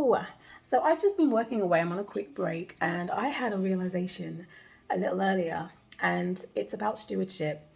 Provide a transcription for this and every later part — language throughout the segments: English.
Hello. So I've just been working away. I'm on a quick break, and I had a realization a little earlier, and it's about stewardship.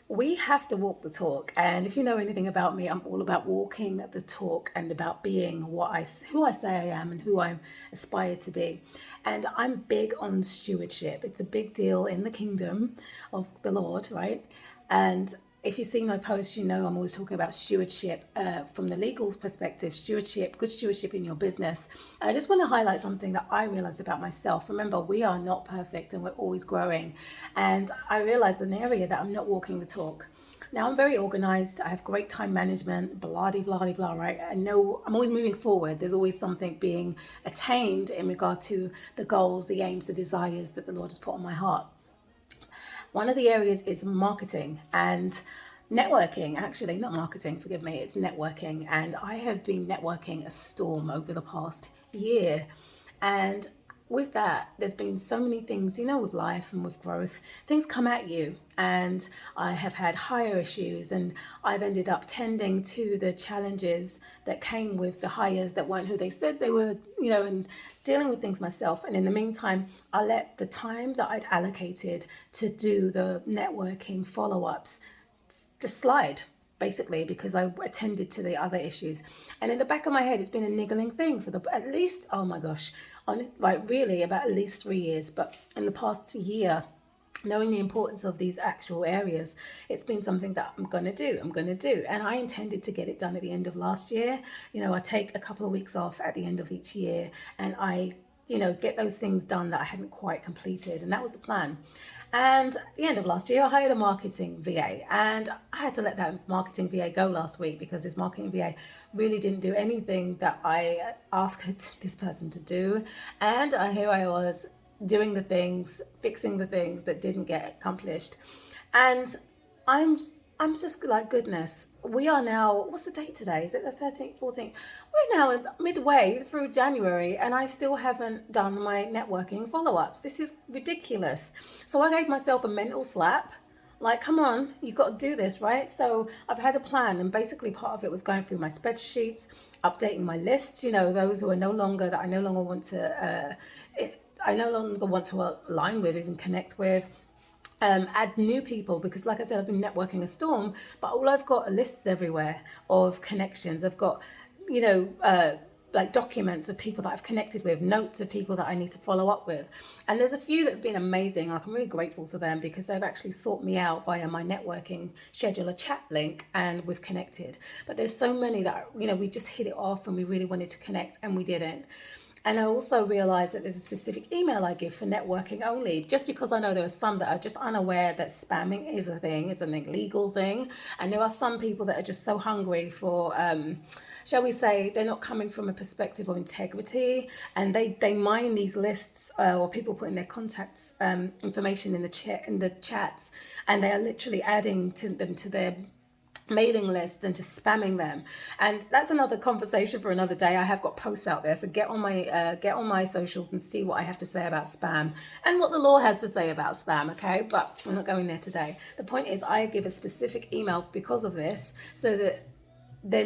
We have to walk the talk, and if you know anything about me, I'm all about walking the talk and about being who I say I am and who I aspire to be. And I'm big on stewardship. It's a big deal in the kingdom of the Lord, right? And if you've seen my posts, you know I'm always talking about stewardship from the legal perspective, stewardship, good stewardship in your business. I just want to highlight something that I realized about myself. Remember, we are not perfect and we're always growing. And I realized an area that I'm not walking the talk. Now I'm very organized. I have great time management, blah, blah, blah, blah, right? I know I'm always moving forward. There's always something being attained in regard to the goals, the aims, the desires that the Lord has put on my heart. One of the areas is marketing and networking, actually, not marketing, forgive me, it's networking. And I have been networking a storm over the past year. And with that, there's been so many things, with life and with growth, things come at you. And I have had hire issues, and I've ended up tending to the challenges that came with the hires that weren't who they said they were, and dealing with things myself. And in the meantime, I let the time that I'd allocated to do the networking follow-ups just slide, basically, because I attended to the other issues. And in the back of my head, it's been a niggling thing for at least, oh my gosh, really about at least 3 years. But in the past year, knowing the importance of these actual areas, it's been something that I'm going to do. And I intended to get it done at the end of last year. I take a couple of weeks off at the end of each year, and I get those things done that I hadn't quite completed. And that was the plan. And at the end of last year, I hired a marketing VA, and I had to let that marketing VA go last week because this marketing VA really didn't do anything that I asked this person to do. And here I was doing the things, fixing the things that didn't get accomplished. And I'm just like, goodness, we are now, what's the date today? Is it the 13th, 14th? We're now midway through January, and I still haven't done my networking follow-ups. This is ridiculous. So I gave myself a mental slap. Like, come on, you've got to do this, right? So I've had a plan, and basically part of it was going through my spreadsheets, updating my lists, those who are no longer, that I no longer want to, I no longer want to align with, even connect with. Add new people, because like I said, I've been networking a storm, but all I've got are lists everywhere of connections. I've got, like documents of people that I've connected with, notes of people that I need to follow up with. And there's a few that have been amazing. Like, I'm really grateful to them because they've actually sought me out via my networking scheduler chat link, and we've connected. But there's so many that, we just hit it off and we really wanted to connect and we didn't. And I also realized that there's a specific email I give for networking only, just because I know there are some that are just unaware that spamming is a thing, it's a legal thing. And there are some people that are just so hungry for, shall we say, they're not coming from a perspective of integrity, and they mine these lists, or people putting their contacts information in the chats, and they are literally adding to them to their mailing lists and just spamming them. And that's another conversation for another day. I have got posts out there, so get on my socials and see what I have to say about spam and what the law has to say about spam. Okay, but we're not going there today. The point is, I give a specific email because of this, so that they're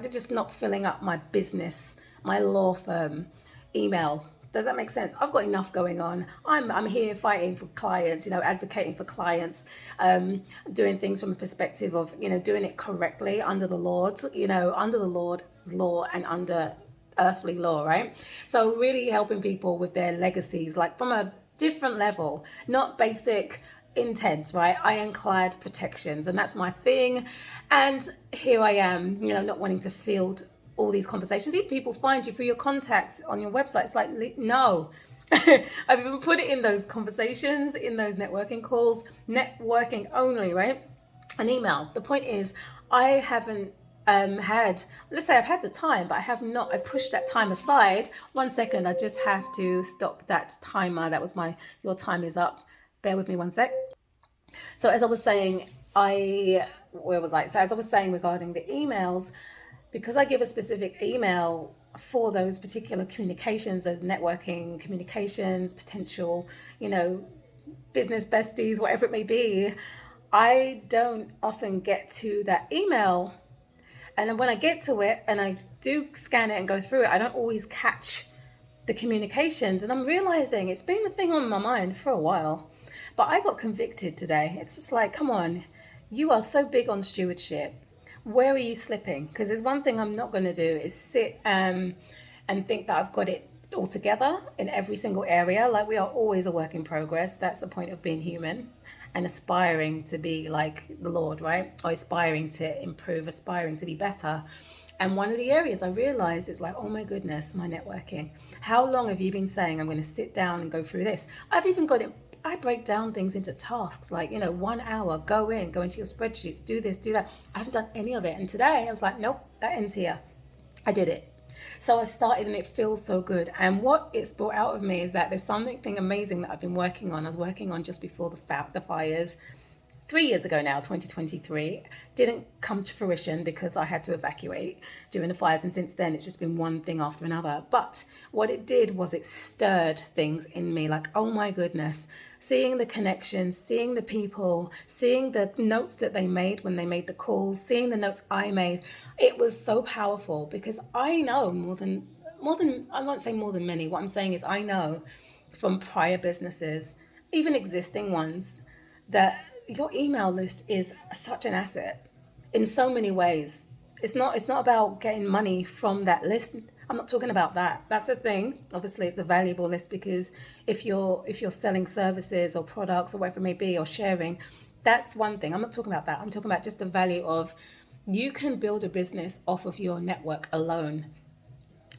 just not filling up my business, my law firm email. Does that make sense? I've got enough going on. I'm here fighting for clients, advocating for clients, doing things from a perspective of, doing it correctly under the Lord's, under the Lord's law and under earthly law, right? So really helping people with their legacies, like from a different level, not basic intense, right? Ironclad protections, and that's my thing. And here I am, not wanting to field all these conversations. Even people find you through your contacts on your website. It's like, no. I've even put it in those conversations, in those networking calls, networking only, right? An email. The point is, I haven't let's say I've had the time, but I've pushed that time aside. 1 second, I just have to stop that timer. That was your time is up. Bear with me 1 sec. So as I was saying, So as I was saying regarding the emails, because I give a specific email for those particular communications, those networking communications, potential, business besties, whatever it may be, I don't often get to that email And then when I get to it and I do scan it and go through it, I don't always catch the communications. And I'm realizing it's been a thing on my mind for a while. But I got convicted today. It's just like, come on, you are so big on stewardship. Where are you slipping? Because there's one thing I'm not going to do is sit and think that I've got it all together in every single area. Like, we are always a work in progress. That's the point of being human and aspiring to be like the Lord, right? Or aspiring to improve, aspiring to be better. And one of the areas I realized is like, oh my goodness, my networking. How long have you been saying I'm going to sit down and go through this? I've even got it. I break down things into tasks like, 1 hour, go into your spreadsheets, do this, do that. I haven't done any of it. And today I was like, nope, that ends here. I did it. So I've started and it feels so good. And what it's brought out of me is that there's something amazing that I've been working on. I was working on just before the fires 3 years ago now, 2023, didn't come to fruition because I had to evacuate during the fires. And since then, it's just been one thing after another. But what it did was it stirred things in me like, oh my goodness, seeing the connections, seeing the people, seeing the notes that they made when they made the calls, seeing the notes I made. It was so powerful because I know I won't say more than many. What I'm saying is I know from prior businesses, even existing ones, that your email list is such an asset in so many ways. It's not about getting money from that list. I'm not talking about that. That's a thing. Obviously, it's a valuable list because if you're selling services or products or whatever it may be or sharing, that's one thing. I'm not talking about that. I'm talking about just the value of you can build a business off of your network alone.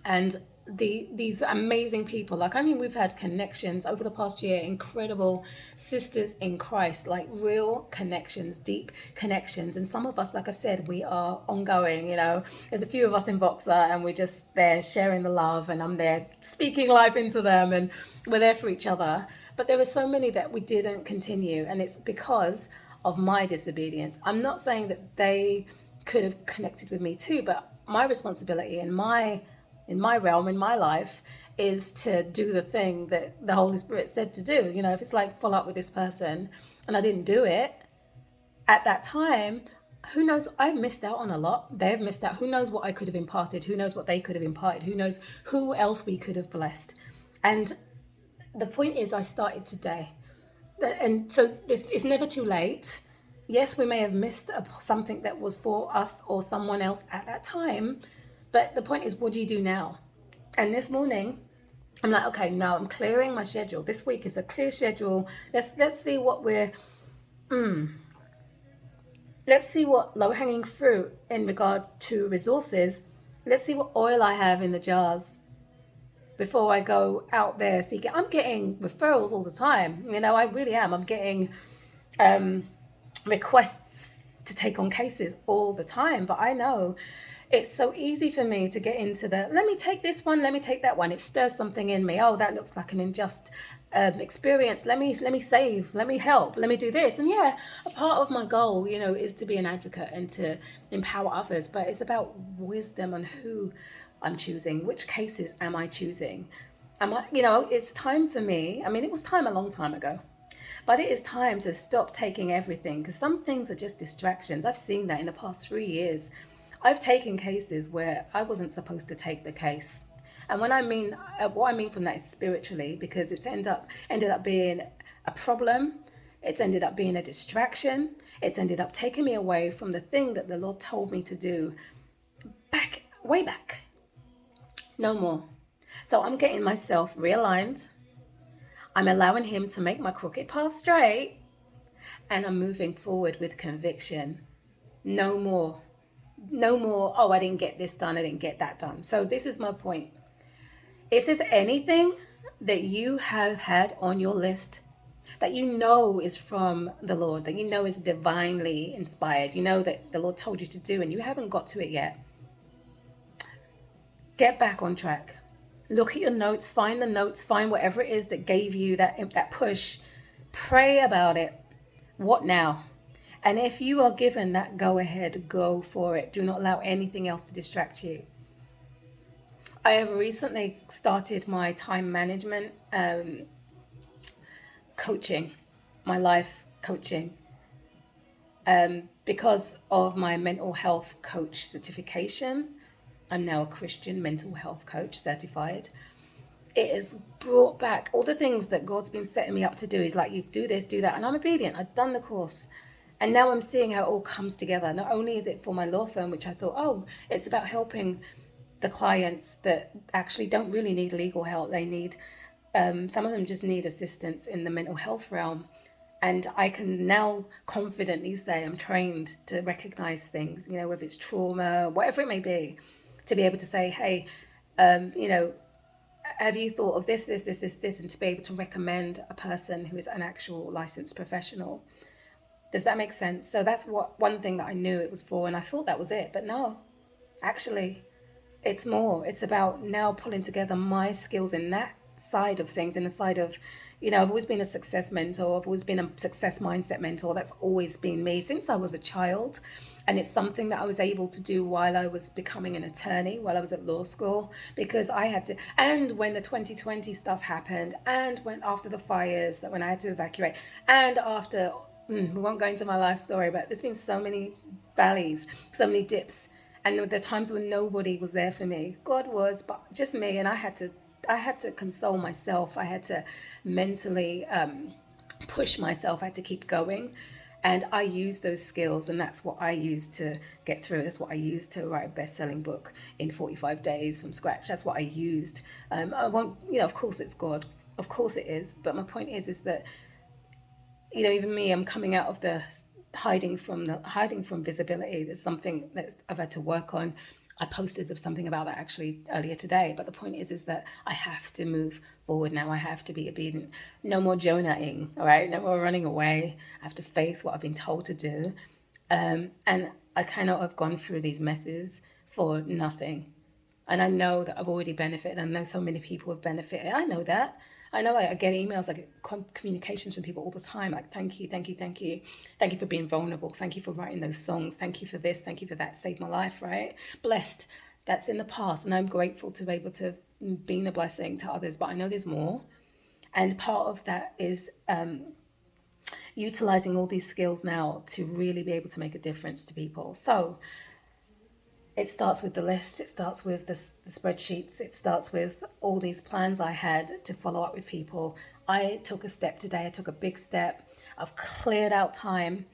And these amazing people, like, I mean, we've had connections over the past year, incredible sisters in Christ, like real connections, deep connections. And some of us, like I've said, we are ongoing. There's a few of us in Voxer and we're just there sharing the love, and I'm there speaking life into them, and we're there for each other. But there were so many that we didn't continue, and it's because of my disobedience. I'm not saying that they could have connected with me too, but my responsibility in my realm, in my life, is to do the thing that the Holy Spirit said to do. If it's like, follow up with this person and I didn't do it at that time, who knows? I've missed out on a lot. They've missed out. Who knows what I could have imparted? Who knows what they could have imparted? Who knows who else we could have blessed? And the point is, I started today. And so it's never too late. Yes, we may have missed something that was for us or someone else at that time. But the point is, what do you do now? And this morning, I'm like, okay, no, I'm clearing my schedule. This week is a clear schedule. Let's see what let's see what low hanging fruit in regard to resources. Let's see what oil I have in the jars before I go out there seeking. I'm getting referrals all the time. I really am. I'm getting requests to take on cases all the time. But I know it's so easy for me to get into let me take this one, let me take that one. It stirs something in me. Oh, that looks like an unjust experience. Let me save, let me help, let me do this. And yeah, a part of my goal, is to be an advocate and to empower others. But it's about wisdom on who I'm choosing. Which cases am I choosing? It's time for me. I mean, it was time a long time ago. But it is time to stop taking everything, because some things are just distractions. I've seen that in the past 3 years. I've taken cases where I wasn't supposed to take the case. And what I mean from that is spiritually, because it's ended up being a problem. It's ended up being a distraction. It's ended up taking me away from the thing that the Lord told me to do way back. No more. So I'm getting myself realigned. I'm allowing Him to make my crooked path straight, and I'm moving forward with conviction. No more. No more, oh, I didn't get this done, I didn't get that done. So this is my point. If there's anything that you have had on your list that you know is from the Lord, that you know is divinely inspired, that the Lord told you to do and you haven't got to it yet, get back on track. Look at your notes, find the notes, find whatever it is that gave you that push. Pray about it. What now? And if you are given that go ahead, go for it. Do not allow anything else to distract you. I have recently started my time management coaching, my life coaching. Because of my mental health coach certification, I'm now a Christian mental health coach certified. It has brought back all the things that God's been setting me up to do. He's like, you do this, do that. And I'm obedient. I've done the course. And now I'm seeing how it all comes together. Not only is it for my law firm, which I thought, oh, it's about helping the clients that actually don't really need legal help. They need, some of them just need assistance in the mental health realm. And I can now confidently say I'm trained to recognize things, whether it's trauma, whatever it may be, to be able to say, hey, you know, have you thought of this, and to be able to recommend a person who is an actual licensed professional. Does that make sense? So that's what one thing that I knew it was for, and I thought that was it. But no, actually, it's more. It's about now pulling together my skills in that side of things, in the side of, I've always been a success mentor. I've always been a success mindset mentor. That's always been me since I was a child. And it's something that I was able to do while I was becoming an attorney, while I was at law school, because I had to, and when the 2020 stuff happened, and when after the fires, that when I had to evacuate, and after, we won't go into my life story, but there's been so many valleys, so many dips, and the times when nobody was there for me. God was, but just me, and I had to console myself. I had to mentally push myself. I had to keep going. And I use those skills, and that's what I use to get through. That's what I used to write a best-selling book in 45 days from scratch. That's what I used. I won't, of course it's God. Of course it is. But my point is that, even me, I'm coming out of the hiding from visibility. There's something that I've had to work on. I posted something about that actually earlier today. But the point is that I have to move forward now. I have to be obedient. No more Jonah-ing, all right? No more running away. I have to face what I've been told to do. And I cannot have gone through these messes for nothing. And I know that I've already benefited. I know so many people have benefited. I know that. I know I get emails, I get communications from people all the time, like, thank you, thank you, thank you. Thank you for being vulnerable. Thank you for writing those songs. Thank you for this. Thank you for that. Saved my life, right? Blessed. That's in the past. And I'm grateful to be able to be a blessing to others. But I know there's more. And part of that is utilizing all these skills now to really be able to make a difference to people. So it starts with the list, it starts with the spreadsheets, it starts with all these plans I had to follow up with people. I took a step today, I took a big step. I've cleared out time,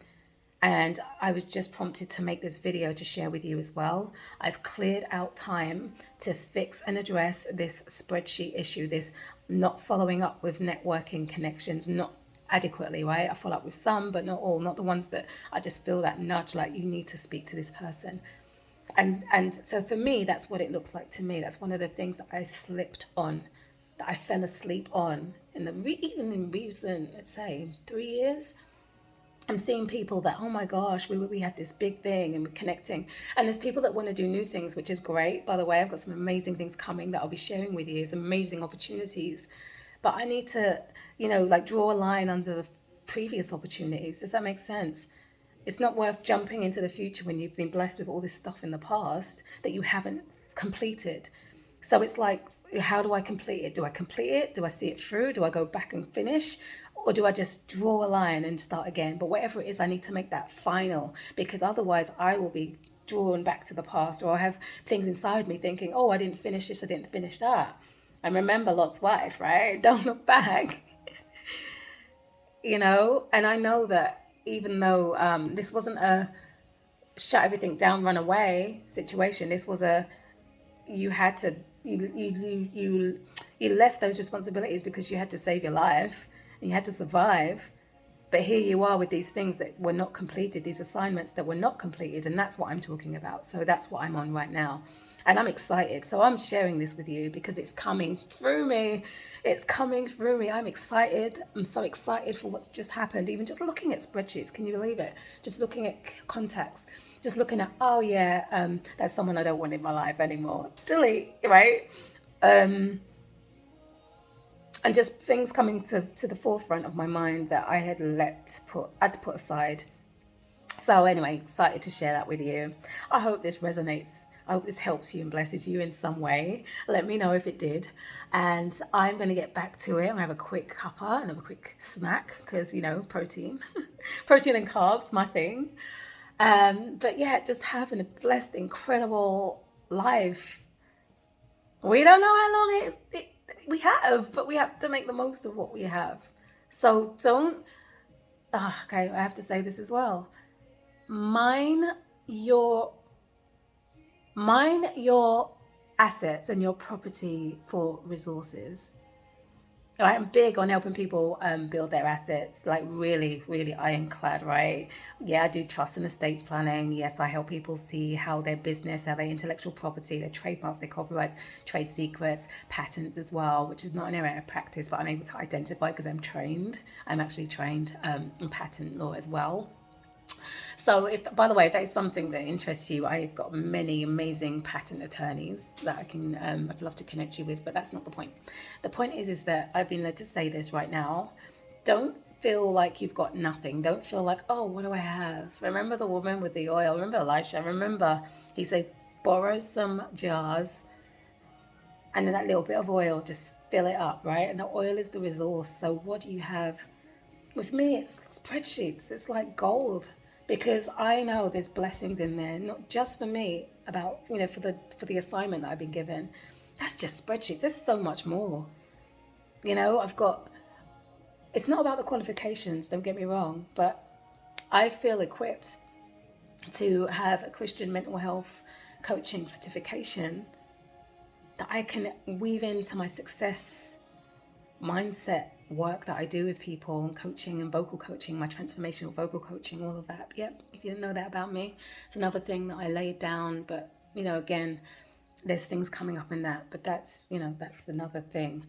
and I was just prompted to make this video to share with you as well. I've cleared out time to fix and address this spreadsheet issue, this not following up with networking connections, not adequately, right? I follow up with some, but not all, not the ones that I just feel that nudge, like you need to speak to this person. And so for me, that's what it looks like to me. That's one of the things that I slipped on, that I fell asleep on in even in recent, let's say, 3 years. I'm seeing people that, oh my gosh, we had this big thing and we're connecting. And there's people that want to do new things, which is great. By the way, I've got some amazing things coming that I'll be sharing with you, some amazing opportunities. But I need to, like draw a line under the previous opportunities. Does that make sense? It's not worth jumping into the future when you've been blessed with all this stuff in the past that you haven't completed. So it's like, how do I complete it? Do I complete it? Do I see it through? Do I go back and finish? Or do I just draw a line and start again? But whatever it is, I need to make that final, because otherwise I will be drawn back to the past, or I have things inside me thinking, oh, I didn't finish this, I didn't finish that. And remember Lot's wife, right? Don't look back. And I know that even though this wasn't a shut everything down, run away situation, this was you had to, you left those responsibilities because you had to save your life and you had to survive. But here you are with these things that were not completed, these assignments that were not completed, and that's what I'm talking about. So that's what I'm on right now. And I'm excited. So I'm sharing this with you because it's coming through me. It's coming through me. I'm excited. I'm so excited for what's just happened. Even just looking at spreadsheets, can you believe it? Just looking at contacts, just looking at, oh yeah, that's someone I don't want in my life anymore. Delete, right? And just things coming to the forefront of my mind that I had I'd put aside. So anyway, excited to share that with you. I hope this resonates I hope this helps you and blesses you in some way. Let me know if it did. And I'm going to get back to it. I'm going to have a quick cuppa and have a quick snack because, protein. Protein and carbs, my thing. But yeah, just having a blessed, incredible life. We don't know how long we have, but we have to make the most of what we have. So don't, okay, I have to say this as well. Mine your Mine your assets and your property for resources. I'm big on helping people build their assets, like really, really ironclad, right? Yeah, I do trust and estates planning. Yes, I help people see how their business, how their intellectual property, their trademarks, their copyrights, trade secrets, patents as well, which is not an area of practice, but I'm able to identify because I'm trained. I'm actually trained in patent law as well. So, if by the way, if that is something that interests you, I've got many amazing patent attorneys that I'd love to connect you with. But that's not the point. The point is that I've been led to say this right now. Don't feel like you've got nothing. Don't feel like, oh, what do I have? Remember the woman with the oil. Remember Elisha. Remember he said, borrow some jars, and then that little bit of oil, just fill it up, right? And the oil is the resource. So what do you have? With me, it's spreadsheets. It's like gold because I know there's blessings in there, not just for me, about for the assignment that I've been given. That's just spreadsheets. There's so much more. I've got. It's not about the qualifications. Don't get me wrong, but I feel equipped to have a Christian mental health coaching certification that I can weave into my success mindset work that I do with people and coaching and vocal coaching, my transformational vocal coaching, all of that. Yep, if you didn't know that about me, it's another thing that I laid down. But, again, there's things coming up in that. But that's another thing.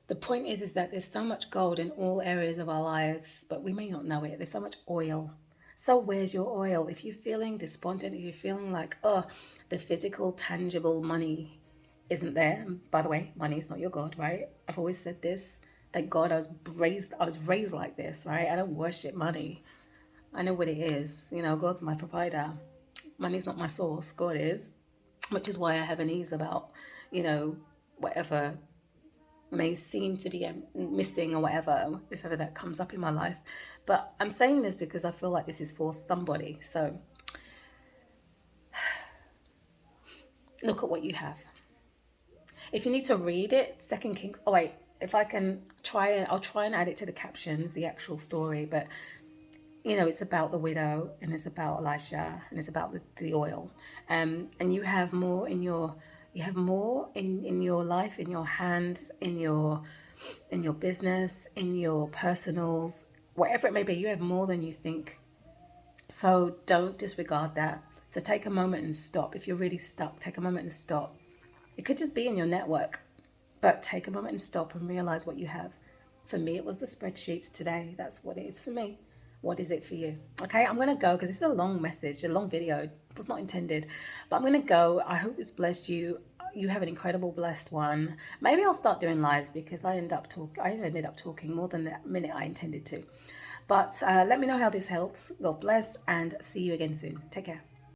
The point is that there's so much gold in all areas of our lives, but we may not know it. There's so much oil. So where's your oil? If you're feeling despondent, if you're feeling like, the physical, tangible money isn't there. And by the way, money is not your God, right? I've always said this. Thank God I was raised like this, right? I don't worship money. I know what it is. God's my provider. Money's not my source. God is. Which is why I have an ease about, whatever may seem to be missing or whatever, if ever that comes up in my life. But I'm saying this because I feel like this is for somebody. So look at what you have. If you need to read it, Second Kings. Oh wait, if I can I'll try and add it to the captions, the actual story. But it's about the widow, and it's about Elisha, and it's about the oil. And you have more in your life, in your hands, in your business, in your personals, whatever it may be. You have more than you think. So don't disregard that. So take a moment and stop. If you're really stuck, take a moment and stop. It could just be in your network, but take a moment and stop and realize what you have. For me, it was the spreadsheets today. That's what it is for me. What is it for you? Okay, I'm going to go because this is a long message, a long video. It was not intended, but I'm going to go. I hope this blessed you. You have an incredible, blessed one. Maybe I'll start doing lives because I ended up talking more than the minute I intended to. But let me know how this helps. God bless and see you again soon. Take care.